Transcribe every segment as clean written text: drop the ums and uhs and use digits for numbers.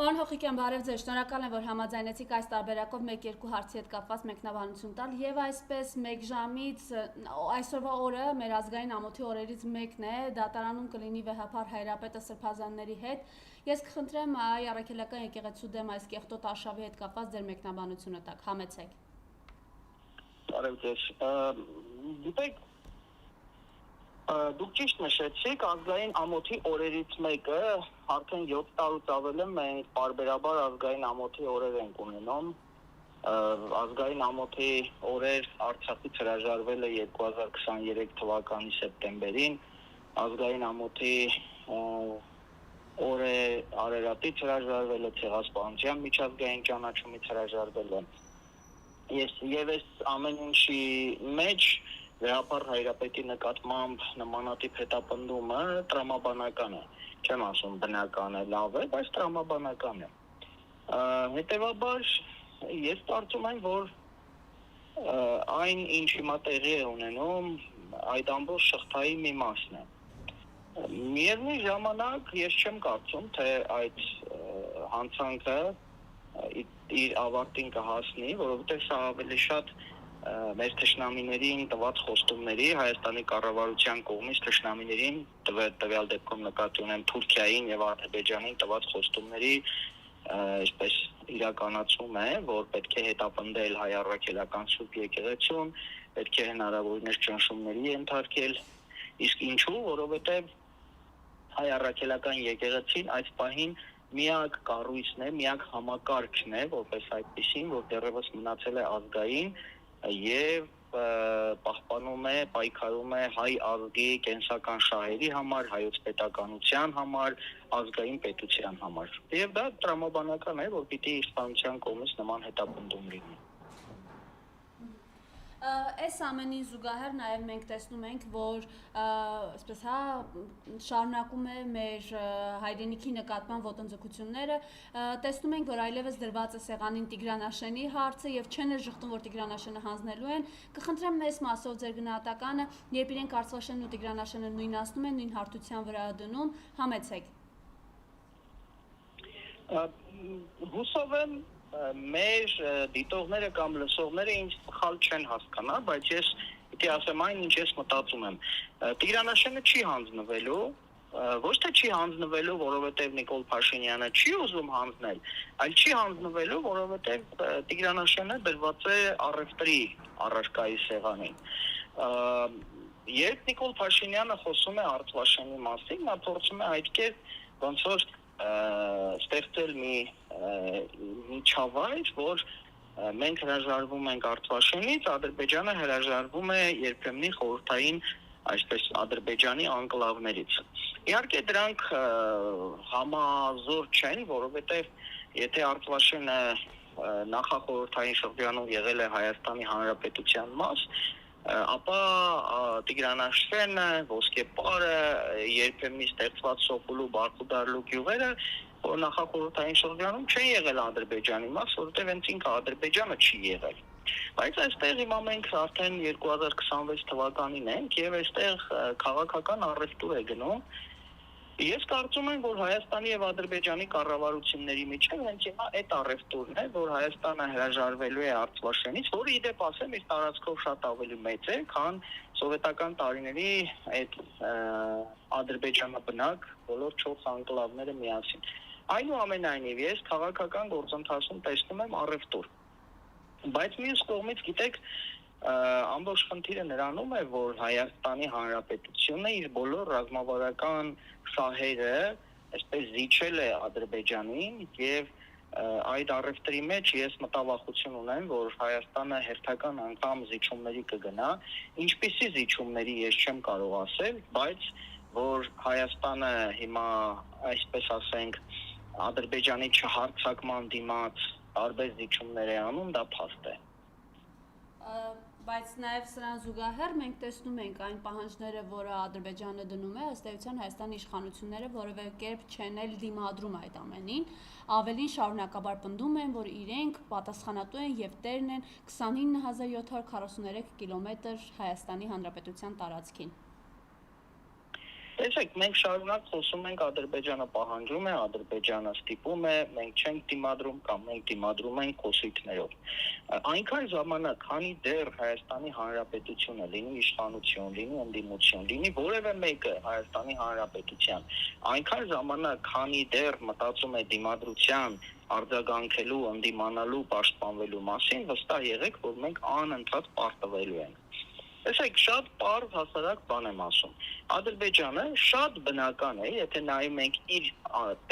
Պարոն Հոխիկյան, բարև ձեզ, շնորհակալ եմ, որ համաձայնեցիք այս տարբերակով 1-2 հարցի հետ կապված մեկնաբանություն տալ եւ այսպես 1 ժամից այսօրվա օրը մեր ազգային ամոթի օրերից մեկն է, դատարանում կլինի վեհապար հայրապետը սրբազանների հետ։ Ես կխնդրեմ այ առաքելական եկեղեցու դեմ այս կեղտոտ արշավի հետ կապված ձեր մեկնաբանությունը տաք, համեցեք։ Բարև ձեզ։ Գիտեք, դուք ճիշտ նշեցիք, ազգային ամոթի օրերից մեկը, արդեն 7 տարուց ավել է մենք պարբերաբար ազգային ամոթի օրեր ենք ունենում։ Ազգային ամոթի օրեր Արցախից հրաժարվել է 2023 թվականի սեպտեմբերին, ազգային ամոթի օրը Արարատից հրաժարվել է, Ցեղասպանության միջազգային ճանաչումից հրաժարվել է։ Եվ այս ամեն ինչի մեջ վեհապար հայրապետի նկատմամբ նմանատիպ հետապնդումը տրամաբանական է, չեմ ասում բնական է, լավ է, բայց տրամաբանական է։ Հետևաբար ես կարծում եմ, որ այն ինչ հիմա տեղի է ունենում, այդ ամբողջ շղթայի մի մասն է։ Միևնույն ժամանակ ես չեմ կարծում, թե այդ հանցանքը իր ավարտին կհասնի, որովհետև սա ավելի շատ մեր թշնամիներին տված խոստումների, Հայաստանի կառավարության կողմից թշնամիներին տվյալ դեպքում նկատի ունեմ Թուրքիային եւ Ադրբեջանին տված խոստումների այսպես իրականացում է, որ պետք է հետապնդել հայ առաքելական սուրբ եկեղեցուն, պետք է հնարավորինս ճնշումների ենթարկել, իսկ ինչու, որովհետեւ հայ առաքելական եկեղեցին այս պահին միակ կառույցն է, միակ համակարգն է, որպես այդպեսին, որ դեռևս մնացել է ազգային եւ պահպանում է, պայքարում է հայ ազգի կենսական շահերի համար, հայոց պետականության համար, ազգային պետության համար։ Եվ դա տրամաբանական է, որ պիտի իշխանության կողմից նման հետապնդում լինի։ Այս ամենին զուգահեռ նաև մենք տեսնում ենք, որ այսպես շարունակում է մեր հայրենիքի նկատմամբ ոտնձգությունները, տեսնում ենք, որ այլևս դրված է սեղանին Տիգրան Աշենի հարցը եւ չեն ժխտում, որ Տիգրան Աշենը հանձնելու են։ Կխնդրեմ մեծ մասով ձեր գնահատականը, երբ իրենք Արցախաշենն ու Տիգրան Աշենը նույնացնում են, նույն հարթության վրա դնում, համեցեք։ Հուսով եմ մեր դիտողները կամ լսողները ինձ սխալ չեն հասկանա, բայց ես պիտի ասեմ այն, ինչ ես մտածում եմ։ Տիգրան Աշենը չի հանձնվելու, ոչ թե չի հանձնվելու, որովհետև Նիկոլ Փաշինյանը չի ուզում հանձնել, այլ չի հանձնվելու, որովհետև Տիգրան Աշենը դրված է առևտրի առարկայի սեղանին։ Երբ Նիկոլ Փաշինյանը խոսում է Արցախաշենի մասին, նա փորձում է այդ կերպ ոնց որ ստեղծել մի միջավայր, որ մենք հրաժարվում ենք Արցախաշենից, Ադրբեջանը հրաժարվում է երբեմնի խորհրդային, այսպես Ադրբեջանի անկլավներից։ Իհարկե դրանք համազոր չեն, որովհետև եթե Արցախաշենը նախախորհրդային շրջանում եղել է Հայաստանի Հանրապետության մաս, ապա Տիգրան Աշենը, Ոսկեպարը, երբեմնի ստեղծված Սոկոլու, Բարխուդարլու գյուղերը, որ նախախորհրդային շրջանում չեն եղել Ադրբեջանի մաս, որովհետև հենց ինքը Ադրբեջանը չի եղել։ Բայց այստեղ հիմա մենք արդեն 2026 թվականին ենք եւ այստեղ քաղաքական առևտուր է գնում։ Ես կարծում եմ, որ Հայաստանի եւ Ադրբեջանի կառավարությունների միջեւ հենց հիմա այդ առևտուրն է, որ Հայաստանը հրաժարվելու է Արցախաշենից, որը իդեպ ասեմ, իր տարածքով շատ ավելի մեծ է, քան սովետական տարիների այդ ադրբեջանաբնակ բոլոր 4 անկլավները միասին։ Այնուամենայնիվ ես քաղաքական գործընթացում տեսնում եմ առևտուր։ Բայց մյուս կողմից, գիտեք, ամբողջ խնդիրը նրանում է, որ Հայաստանի Հանրապետությունը իր բոլոր ռազմավարական շահերը այսպես զիջել է Ադրբեջանին եւ այդ առևտրի մեջ ես մտավախություն ունեմ, որ Հայաստանը հերթական անգամ զիջումների կգնա, ինչպիսի զիջումների ես չեմ կարող ասել, բայց որ Հայաստանը հիմա այսպես ասենք Ադրբեջանի չհարձակման դիմաց տարբեր զիջումներ է անում, դա փաստ է։ Բայց նաև սրան զուգահեռ մենք տեսնում ենք այն պահանջները, որը Ադրբեջանը դնում է, ըստ էության Հայաստանի իշխանությունները որևէ կերպ չեն էլ դիմադրում այդ ամենին, ավելին շարունակաբար պնդում են, որ իրենք պատասխանատու են եւ տերն են 29743 կիլոմետր Հայաստանի Հանրապետության տարածքին։ Տեսեք, մենք շարունակ խոսում ենք Ադրբեջանը պահանջում է, Ադրբեջանը ստիպում է, մենք չենք դիմադրում կամ մենք դիմադրում ենք խոսույթներով։ Այնքան ժամանակ, քանի դեռ Հայաստանի Հանրապետությունը լինի իշխանություն, լինի ընդդիմություն, լինի որևէ մեկը Հայաստանի Հանրապետության, այնքան ժամանակ, քանի դեռ մտածում է դիմադրության արձագանքելու, ընդդիմանալու, պաշտպանվելու մասին, վստահ եղեք, որ մենք անընդհատ պարտվելու ենք։ Տեսեք, շատ պարզ հասարակ բան եմ ասում։ Ադրբեջանը շատ բնական է, եթե նայում ենք իր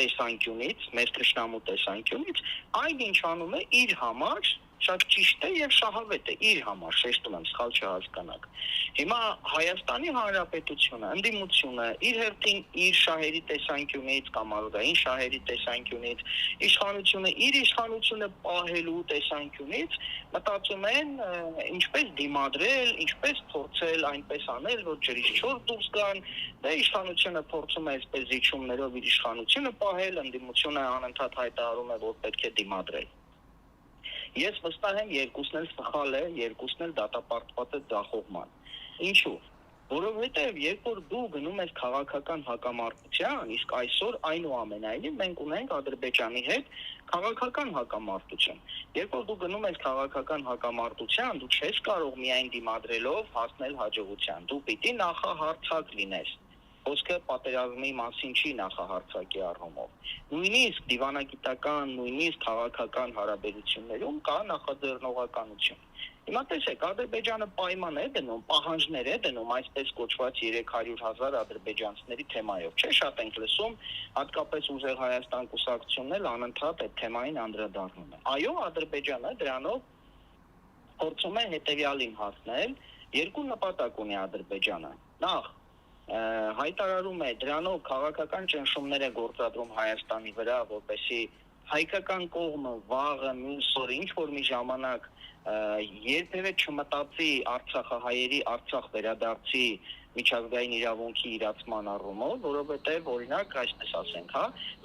տեսանկյունից, մեր թշնամու տեսանկյունից, այն ինչ անում է իր համար, շատ ճիշտ է եւ շահավետ է իր համար, շեշտում եմ, սխալ չհասկանաք։ Հիմա Հայաստանի Հանրապետությունը, ընդդիմությունը իր հերթին իր շահերի տեսանկյունից կամ ազգային շահերի տեսանկյունից, իշխանությունը իր իշխանությունը պահելու տեսանկյունից մտածում են ինչպես դիմադրել, ինչպես փորձել այնպես անել, որ ջրից չոր դուրս գան, դա իշխանությունը փորձում է այսպես զիջումներով իր իշխանությունը պահել, ընդդիմությունը անընդհատ հայտարարում է, որ պետք է դիմադրել։ Ես վստահ եմ, երկուսն էլ սխալ է, երկուսն էլ դատապարտված է ձախողման։ Ինչու՞։ Որովհետև երբ որ դու գնում ես քաղաքական հակամարտության, իսկ այսօր այնուամենայնիվ մենք ունենք Ադրբեջանի հետ քաղաքական հակամարտություն։ Երբ որ դու գնում ես քաղաքական հակամարտության, դու չես կարող միայն դիմադրելով հասնել հաջողության։ Դու պիտի նախահարցակ լինես։ Խոսքը պատերազմի մասին չի նախահարցակի առումով։ Նույնիսկ դիվանագիտական, նույնիսկ քաղաքական հարաբերություններում կա նախաձեռնողականություն։ Հիմա տեսեք, Ադրբեջանը պայման է դնում, պահանջներ է դնում այսպես կոչված 300,000 ադրբեջանցիների թեմայով։ Չէ, շատ ենք լսում, հատկապես ուժեղ Հայաստան կուսակցությունն էլ անընդհատ այդ թեմային անդրադառնում է։ Այո, Ադրբեջանը դրանով փորձում է հետևյալին հասնել, երկու նպատակ ունի Ադրբեջանը։ Նախ հայտարարում է դրանով քաղաքական ճնշումներ է գործադրում Հայաստանի վրա, որպեսզի հայկական կողմը վաղը մյուս օր ինչ որ մի ժամանակ երբևէ չմտածի Արցախահայերի Արցախ վերադարձի միջազգային իրավունքի իրացման առումով, որովհետև օրինակ այսպես ասենք,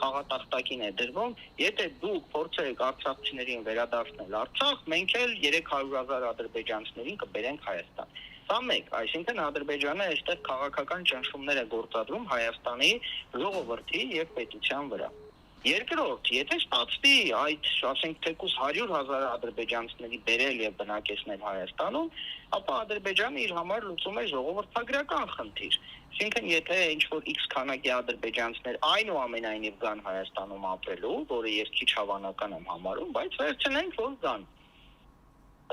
խաղատախտակին է դրվում, եթե դուք փորձեք արցախցիներին վերադարձնել Արցախ, մենք էլ 300,000 ադրբեջանցիներին կբերենք Հայաստան։ Սա մեկ, այսինքն Ադրբեջանը այստեղ քաղաքական ճնշումներ է գործադրում Հայաստանի ժողովրդի եւ պետության վրա։ Երկրորդ, եթե ստացվի այդ, ասենք, թեկուզ 100,000 ադրբեջանցիների բերել եւ բնակեցնել Հայաստանում, ապա Ադրբեջանը իր համար լուծում է ժողովրդագրական խնդիր։ Այսինքն, եթե ինչ-որ X քանակի ադրբեջանցիներ այնուամենայնիվ գան Հայաստանում ապրելու, որը ես քիչ հավանական եմ համարում, բայց վերցնենք, որ գան։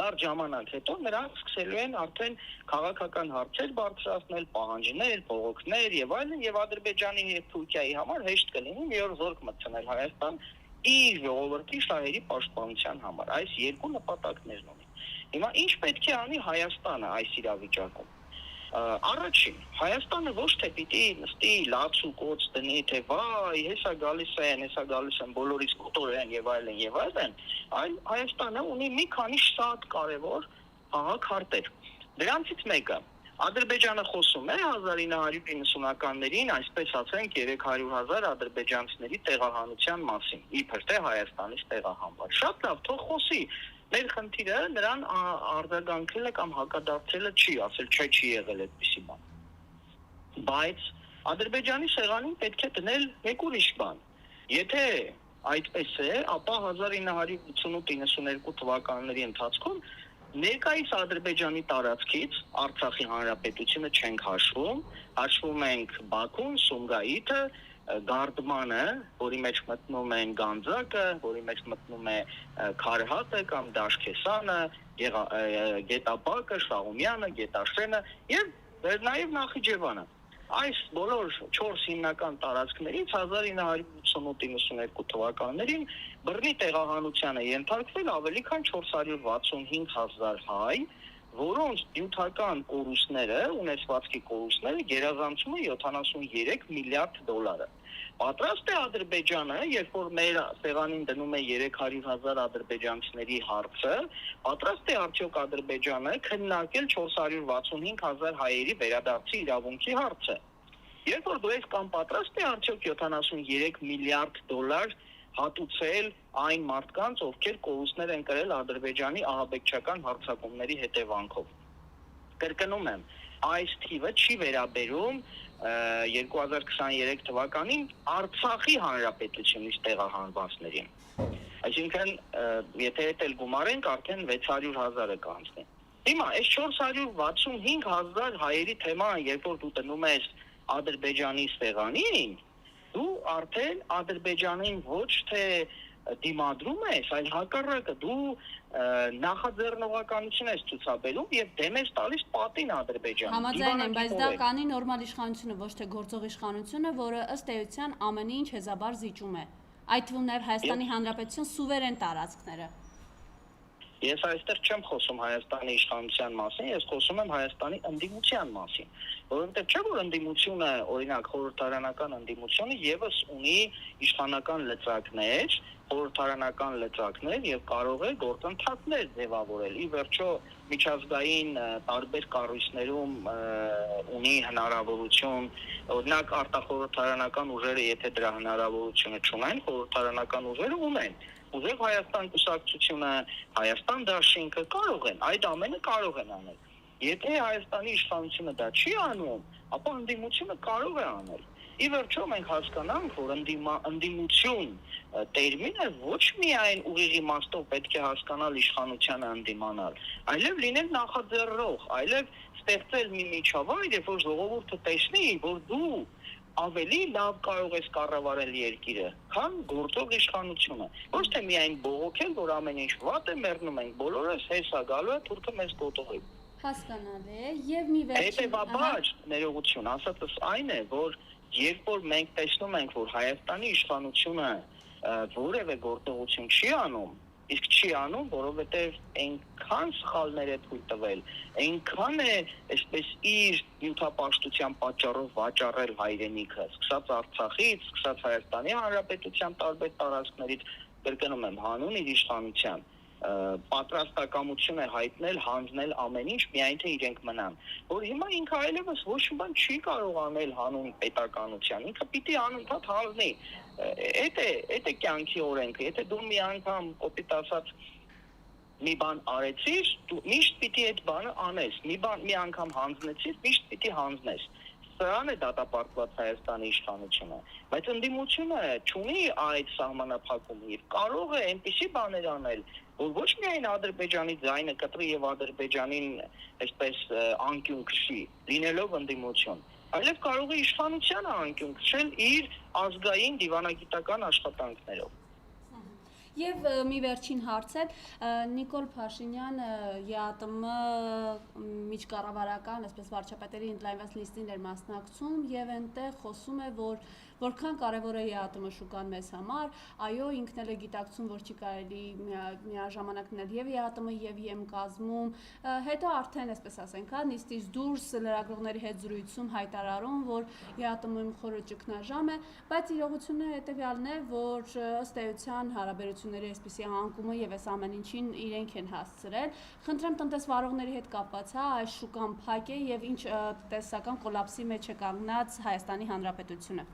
Կարճ ժամանակ հետո նրանք սկսելու են արդեն քաղաքական հարցեր բարձրացնել, պահանջներ, բողոքներ եւ այլն, եւ Ադրբեջանի եւ Թուրքիայի համար հեշտ կլինի մի օր զորք մտցնել Հայաստան իր ժողովրդի շահերի պաշտպանության համար։ Այս երկու նպատակներն ունի։ Հիմա ինչ պետք է անի Հայաստանը այս իրավիճակում։ Առաջին, Հայաստանը ոչ թե պիտի նստի լաց ու կոց դնի, թե վայ, հեսա գալիս են բոլորից կոտորեն եւ այլն, այլ Հայաստանը ունի մի քանի շատ կարևոր խաղաքարտեր։ Դրանցից մեկը Ադրբեջանը խոսում է 1990-ականներին, այսպես ասենք 300,000 ադրբեջանցիների տեղահանության մասին, իբր թե Հայաստանից տեղահանված։ Շատ լավ, թող խոսի։ Մեր խնդիրը նրան արձագանքելը կամ հակադարձելը չի, ասել չէ, չի եղել այդպիսի բան։ Բայց Ադրբեջանի սեղանին պետք է դնել մեկ ուրիշ բան։ Եթե այդպես է, ապա 1988-92 թվականների ընթացքում ներկայիս Ադրբեջանի տարածքից Արցախի հանրապետությունը չենք հաշվում ենք Բաքուն, Սումգայիթը, Գարդմանը, որի մեջ մտնում են Գանձակը, որի մեջ մտնում է Քարհատը կամ Դաշքեսանը, Գետաբակը, Շահումյանը, Գետաշենը եւ նաեւ Նախիջևանը։ Այս բոլոր 4 հիմնական տարածքներից 1988-92 թվականներին բռնի տեղահանությանը ենթարկվել ավելի քան 465,000 հայ, որոնց նյութական կորուստները, ունեցվածքի կորուստները գերազանցում է 73 միլիարդ դոլարը։ Պատրաստ է Ադրբեջանը, երբ որ մեր սեղանին դնում է 300,000 ադրբեջանցիների հարցը, պատրաստ է արդյոք Ադրբեջանը քննարկել 465,000 հայերի վերադարձի իրավունքի հարցը։ Երբ որ դու ես կամ պատրաստ է արդյոք 73 միլիարդ դոլար հատուցել այն մարդկանց, ովքեր կորուստներ են կրել Ադրբեջանի ահաբեկչական հարձակումների հետևանքով։ Կրկնում եմ, այս թիվը չի վերաբերում 2023 թվականին Արցախի հանրապետությունից տեղահանվածներին։ Այսինքն, եթե էլ գումարենք, արդեն 600,000-ը կանցնի։ Հիմա այս 465,000 հայերի թեման, երբ որ դու տնում ես Ադրբեջանի սեղանին, դու արդեն Ադրբեջանին ոչ թե դիմադրում ես, այլ հակառակը դու նախաձեռնողականություն ես ցուցաբերում եւ դեմ ես տալիս պատին Ադրբեջանին։ Համաձայն եմ, բայց դա կանի նորմալ իշխանությունը, ոչ թե գործող իշխանությունը, որը ըստ էության ամեն ինչ հեզաբար զիջում է։ Այդ թվում նաև Հայաստանի Հանրապետության սուվերեն տարածքները։ Ես այստեղ չեմ խոսում Հայաստանի իշխանության մասին, ես խոսում եմ Հայաստանի ընդդիմության մասին, որովհետև չէ որ ընդդիմությունը, օրինակ խորհրդարանական ընդդիմությունը եւս ունի իշխանական լծակներ, խորհրդարանական լծակներ եւ կարող է գործընթացներ ձևավորել։ Ի վերջո միջազգային տարբեր կառույցներում ունի հնարավորություն, օրինակ արտախորհրդարանական ուժերը, եթե դրա հնարավորությունը չունեն, խորհրդարանական ուժերը ունեն։ Ուզեղ Հայաստան կուսակցությունը, Հայաստան դաշինքը կարող են, այդ ամենը կարող են անել։ Եթե Հայաստանի իշխանությունը դա չի անում, ապա ընդդիմությունը կարող է անել։ Ի վերջո մենք հասկանանք, որ ընդդիմություն տերմինը ոչ միայն ուղիղ իմաստով պետք է հասկանալ իշխանությանը ընդդիմանալ, այլև լինել նախաձեռնող, այլև ստեղծել մի միջավայր, երբ որ ժողովուրդը տեսնի, որ դու ավելի լավ կարող ես կառավարել երկիրը, քան գործող իշխանությունը։ Ոչ թե միայն բողոքել, որ ամեն ինչ վատ է, մեռնում ենք, բոլորս հեսա գալու է, թուրքը մեզ կոտողի։ Հասկանալի է, եւ մի վերջին։ Հետևաբար, ներողություն, ասածս այն է, որ երբ որ մենք տեսնում ենք, որ Հայաստանի իշխանությունը որևէ գործողություն չի անում, իսկ չի անում, որովհետև այնքան սխալներ է թույլ տվել, այնքան է այսպես իր նյութապաշտության պատճառով վաճառել հայրենիքը, սկսած Արցախից, սկսած Հայաստանի Հանրապետության տարբեր տարածքներից, կրկնում եմ, հանուն իր իշխանության, պատրաստակամություն է հայտնել հանձնել ամեն ինչ, միայն թե իրենք մնան, որ հիմա ինքը այլևս ոչ մի բան չի կարող անել հանուն պետականության, ինքը պիտի անընդհատ հանձնի։ Այդ է կյանքի օրենքը, եթե դու մի անգամ կոպիտ ասած մի բան արեցիր, դու միշտ պիտի այդ բանը անես, մի անգամ հանձնեցիր, միշտ պիտի հանձնես։ Սրան է դատապարտված Հայաստանի իշխանությունը, բայց ընդդիմությունը չունի այդ սահմանափակումը եւ կարող է այնպիսի բաներ անել, որ ոչ միայն Ադրբեջանի ձայնը կտրի եւ Ադրբեջանին այսպես անկյուն քշի, լինելով ընդդիմություն, այլև կարող է իշխանությանը անկյուն քշել իր ազգային դիվանագիտական աշխատանքներով։ Եվ մի վերջին հարց է, Նիկոլ Փաշինյանը ԵԱՏՄ միջկառավարական, այսպես վարչապետերի ընդլայնված նիստին էր մասնակցում եւ այնտեղ խոսում է, որ որքան կարևոր է ԵԱՏՄ շուկան մեզ համար, այո, ինքն էլ է գիտակցում, որ չի կարելի միաժամանակ լինել եւ ԵԱՏՄ եւ ԵՄ կազմում, հետո արդեն, այսպես ասենք, նիստից դուրս լրագրողների հետ զրույցում հայտարարում, որ ԵԱՏՄ-ում խորը ճգնաժամ է, բայց իրողությունը հետեւյալն է, որ ըստ էության հարաբերությունների այսպիսի անկումը եւ այս ամեն ինչին իրենք են հասցրել։ Խնդրեմ տնտեսվարողների հետ կապված, այս շուկան փակ է եւ ինչ տնտեսական կոլապսի մեջ է կանգնած Հայաստանի Հանրապետությունը։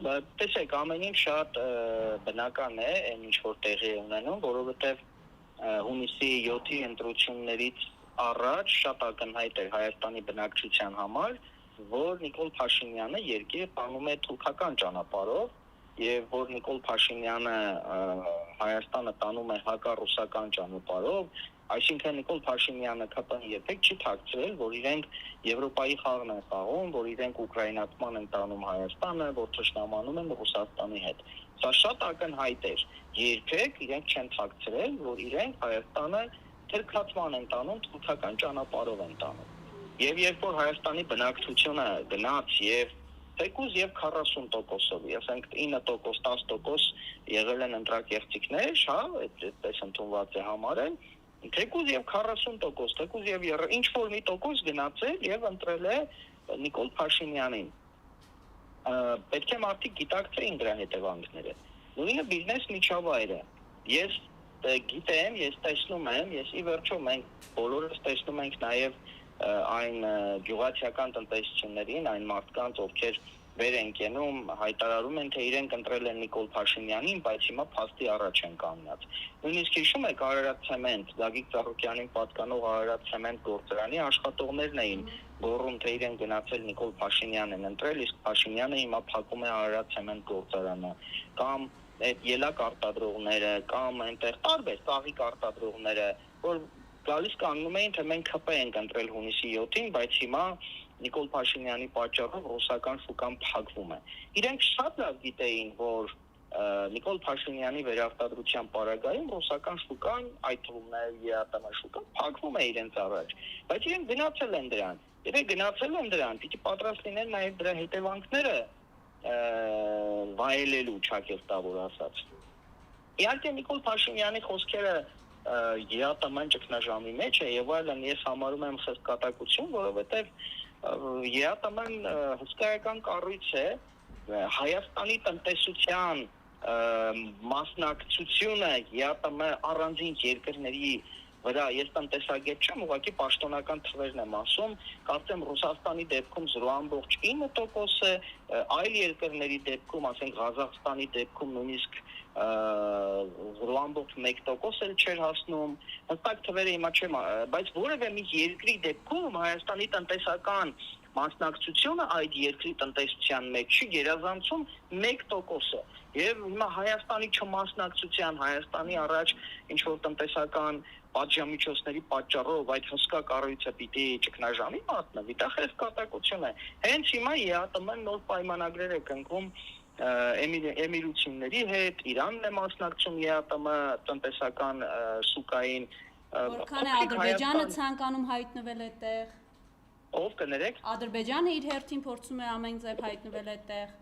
Տեսեք, ամեն ինչ շատ բնական է, այն ինչ որ տեղի է ունենում, որովհետև հունիսի 7-ի ընտրություններից առաջ շատ ակնհայտ էր Հայաստանի բնակչության համար, որ Նիկոլ Փաշինյանը երկիրը տանում է թուրքական ճանապարհով եւ որ Նիկոլ Փաշինյանը Հայաստանը տանում է հակառուսական ճանապարհով, այսինքն Նիկոլ Փաշինյանը ԿՊ-ն երբեք չի թաքցրել, որ իրենք Եվրոպայի խաղն են խաղում, որ իրենք ուկրաինացման են տանում Հայաստանը, որ ճշտամանում են Ռուսաստանի հետ։ Սա շատ ակնհայտ էր։ Երբեք իրենք չեն թաքցրել, որ իրենք Հայաստանը թերքացման են տանում, թուրքական ճանապարհով են տանում։ Եվ երբ որ Հայաստանի բնակչությունը գնաց եւ թեկուզ եւ 40%-ով, ասենք 9%, 10% եղել են ընտրակեղծիքներ, հա, այդպես ընդունված է համարել, թեկուզ եւ 40%, թեկուզ եւ ինչ որ մի տոկոս գնացել եւ ընտրել է Նիկոլ Փաշինյանին։ Պետք է մարդիկ գիտակցեին դրա հետևանքները։ Նույնը բիզնես միջավայրը։ Ես գիտեմ, ես տեսնում եմ, ես ի վերջո մենք բոլորս տեսնում ենք նաեւ այն գյուղացիական տնտեսություններին, այն մարդկանց, ովքեր վեր են կենում, հայտարարում են, թե իրենք ընտրել են Նիկոլ Փաշինյանին, բայց հիմա փաստի առաջ են կանգնած։ Նույնիսկ հիշում եք Արարատ ցեմենտ, Գագիկ Ծառուկյանին պատկանող Արարատ ցեմենտ գործարանի աշխատողներն էին գոռում, թե իրենք գնացել Նիկոլ Փաշինյանն են ընտրել, իսկ Փաշինյանը հիմա փակում է Արարատ ցեմենտ գործարանը, կամ այդ ելակ արտադրողները, կամ այնտեղ տարբեր ծաղիկ արտադրողները, որ գալիս կանգնում էին, թե մենք ՀՊ ենք ընտրել հունիսի 7-ին, բայց հիմա Նիկոլ Փաշինյանի պատճառով ռուսական շուկան փակվում է։ Իրենք շատ լավ գիտեին, որ Նիկոլ Փաշինյանի վերարտադրության պարագայում ռուսական շուկան, այդ թվում նաև ԵԱՏՄ շուկան փակվում է իրենց առաջ, բայց իրենք գնացել են դրան։ Եթե գնացել են դրան, պիտի պատրաստ լինեն նաև դրա հետևանքները վայելելու, ճակերտավոր ասած։ Իհարկե Նիկոլ Փաշինյանի խոսքերը ԵԱՏՄ-ն ճգնաժամի մեջ է եւ այլն, ես համարում եմ խստկատակություն, որովհետեւ ԵԱՏՄ-ն հսկայական կառույց է, Հայաստանի տնտեսության մասնակցությունը ԵԱՏՄ առանձին երկրների վրա, ես տնտեսագետ չեմ, ուղղակի պաշտոնական թվերն եմ ասում, կարծեմ Ռուսաստանի դեպքում 0.9% է, այլ երկրների դեպքում, ասենք Ղազախստանի դեպքում նույնիսկ 0.1% էլ չէր հասնում, հստակ թվերը հիմա չեմ, բայց որևէ մի երկրի դեպքում Հայաստանի տնտեսական մասնակցությունը այդ երկրի տնտեսության մեջ չի գերազանցում 1%-ը, եւ հիմա Հայաստանի չմասնակցության, Հայաստանի առաջ ինչ-որ տնտեսական պատժամիջոցների պատճառով այդ հսկա կառույցը պիտի ճգնաժամի մատնվի, դա խստկատակություն է։ Հենց հիմա ԵԱՏՄ-ն նոր պայմանագրեր է կնքում էմիրությունների հետ, Իրանն է մասնակցում ԵԱՏՄ տնտեսական շուկային։ Որքան է Ադրբեջանը ցանկանում հայտնվել այդտեղ։ Ով կներեք։ Ադրբեջանը իր հերթին փորձում է ամեն ձև հայտնվել այդտեղ։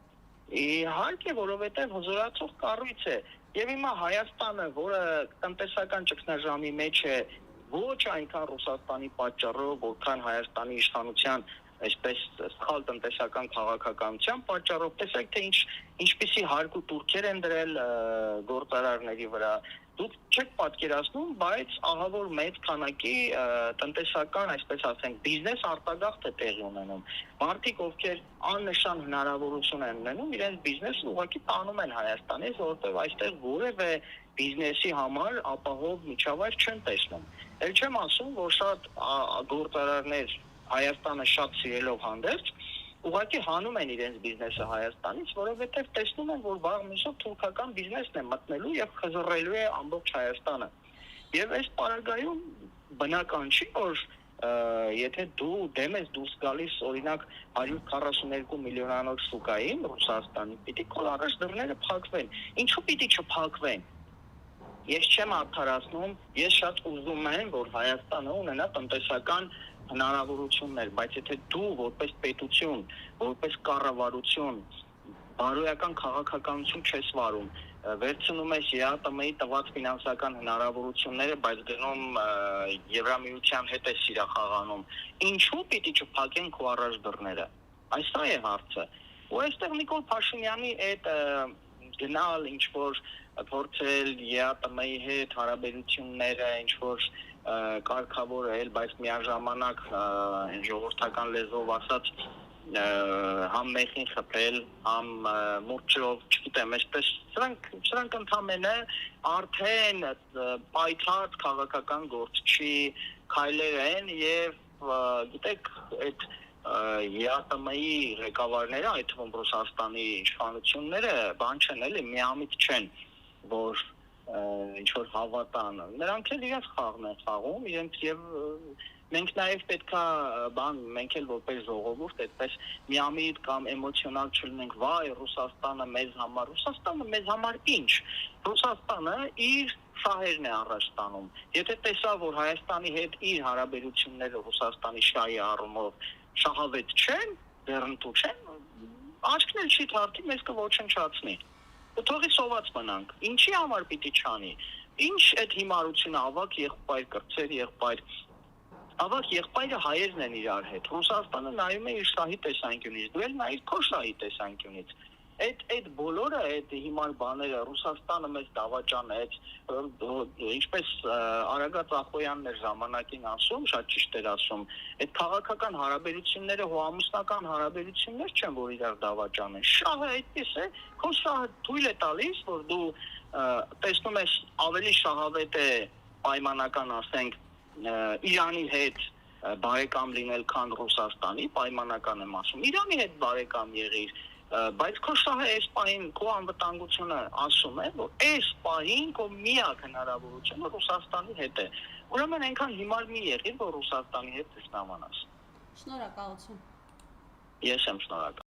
Իհարկե, որովհետև հզորացող կառույց է։ Եվ հիմա Հայաստանը, որը տնտեսական ճգնաժամի մեջ է, ոչ այնքան Ռուսաստանի պատճառով, որքան Հայաստանի իշխանության այսպես սխալ տնտեսական քաղաքականության պատճառով, տեսեք թե ինչպիսի հարկ ու տուրքեր են դրել գործարարների վրա, դուք չեք պատկերացնում, բայց ահավոր մեծ քանակի տնտեսական, այսպես ասենք, բիզնես արտագաղթ է տեղի ունենում։ Մարդիկ, ովքեր աննշան հնարավորություն են ունենում, իրենց բիզնեսը ուղղակի տանում են Հայաստանից, որովհետև այստեղ որևէ բիզնեսի համար ապահով միջավայր չեն տեսնում։ Էլ չեմ ասում, որ շատ գործարարներ Հայաստանը շատ սիրելով հանդերձ, ուղղակի հանում են իրենց բիզնեսը Հայաստանից, որովհետև տեսնում են, որ վաղ միշտ թուրքական բիզնեսն է մտնելու եւ խզռելու է ամբողջ Հայաստանը։ Եվ այս պարագայում բնական չի, որ եթե դու դեմ ես դուրս գալիս օրինակ 142 միլիոնանոց շուկային Ռուսաստանի, պիտի քո առաջ դռները փակվեն։ Ինչու պիտի չփակվեն։ Ես չեմ արդարացնում, ես շատ ուզում եմ, որ Հայաստանը ունենա տնտեսական հնարավորություններ, բայց եթե դու որպես պետություն, որպես կառավարություն բարոյական քաղաքականություն չես վարում, վերցնում ես ԵԱՏՄ-ի տված ֆինանսական հնարավորությունները, բայց գնում Եվրամիության հետ է սիրախաղանում, ինչու պիտի չփակեն քո առաջ դռները։ Այսա է հարցը։ Ու այստեղ Նիկոլ Փաշինյանի այդ գնալ, ինչ-որ փորձել ԵԱՏՄ-ի հետ հարաբերությունները, ինչ-որ կարգավորել, բայց միաժամանակ ժողովրդական լեզվով ասած համ մեխին խփել, համ մուրճով, չգիտեմ, այսպես սրանք ընդամենը արդեն պայթած քաղաքական գործչի քայլեր են եւ գիտեք այդ ԵԱՏՄ-ի ղեկավարները, այդ թվում Ռուսաստանի իշխանությունները բան չեն էլի, միամիտ չեն, որ ինչ-որ հավատան, նրանք էլ իրենց խաղն են խաղում, իրենք եւ մենք նաեւ պետքա մենք էլ որպես ժողովուրդ այդպես միամիտ կամ էմոցիոնալ չլինենք, վայ, Ռուսաստանը մեզ համար ինչ։ Ռուսաստանը իր շահերն է առաջ տանում։ Եթե տեսա, որ Հայաստանի հետ իր հարաբերությունները Ռուսաստանի շահի առումով շահավետ չեն, դեռնտու չեն, աչքն էլ չի թարթի, մեզ կոչնչացնի։ Թողի սոված մնանք։ Ինչի համար պիտի չանի։ Ինչ այդ հիմարությունը ավակ եղբայր կրծեր եղբայր։ Ավակ եղբայրը հայերն են իրար հետ։ Ռուսաստանը նայում է իր շահի տեսանկյունից, դու էլ նայիր քո շահի տեսանկյունից։ այդ բոլորը այդ հիմար բաները Ռուսաստանը մեզ դավաճանեց, ինչպես Արագած Ախոյանն էր ժամանակին ասում, շատ ճիշտ էր ասում, այդ քաղաքական հարաբերությունները ու ամուսնական հարաբերություններ չեն, որ իրար դավաճանեն։ Շահը այդպես է, քո շահը թույլ է տալիս, որ դու տեսնում ես ավելի շահավետ է պայմանական, ասենք, Իրանի հետ բարեկամ լինել, քան Ռուսաստանի, պայմանական եմ ասում։ Իրանի հետ բարեկամ եղիր, բայց քո շահը այս պահին քո անվտանգությունը ասում է, որ այս պահին քո միակ հնարավորությունը Ռուսաստանի հետ է։ Ուրեմն այնքան հիմար մի եղիր, որ Ռուսաստանի հետ տեսնամանաս։ Շնորհակալություն։ Ես եմ շնորհակալ։